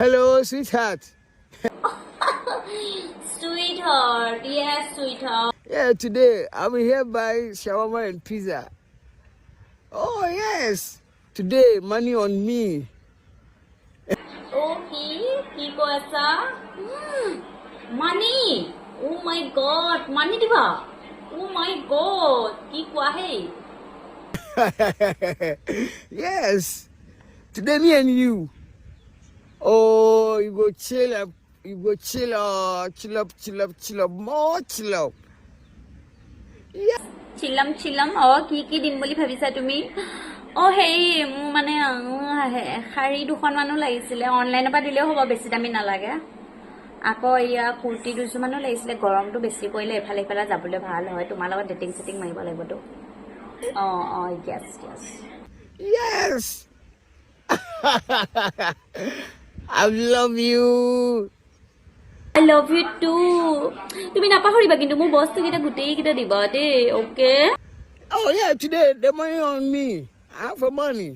Hello, sweetheart. Sweetheart, yes, sweetheart. Yeah, today I'm here by shawarma and pizza. Oh, yes. Today, money on me. Okay, কি কৈ আছা? Money. Oh my god, money দিবা? Oh my god, কি কোৱা হে? Yes. Today, me and you. Oh, you go chill up. You go chill up, more chill up. Yeah. চিলাম কি দিম বুলি ভাবিছা তুমি? হেই মোৰ মানে শাৰী দুখনমানো লাগিছিলে অনলাইনৰ পৰা দিলেও হ'ব বেছি দামী নালাগে আকৌ ইয়া কুৰ্তি দুযোৰমানো লাগিছিলে গৰমটো বেছি পৰিলে এফালে এফালে যাবলৈ ভাল হয় তোমাৰ লগত ডেটিং সেটিং মাৰিব লাগিবতো Yes. I love you. I love you too. তুমি নাপাহৰিবা কিন্তু মোৰ বস্তুকেইটা গোটেইকেইটা দিবা দেই ওকে Oh yeah, today the money on me. I have for money.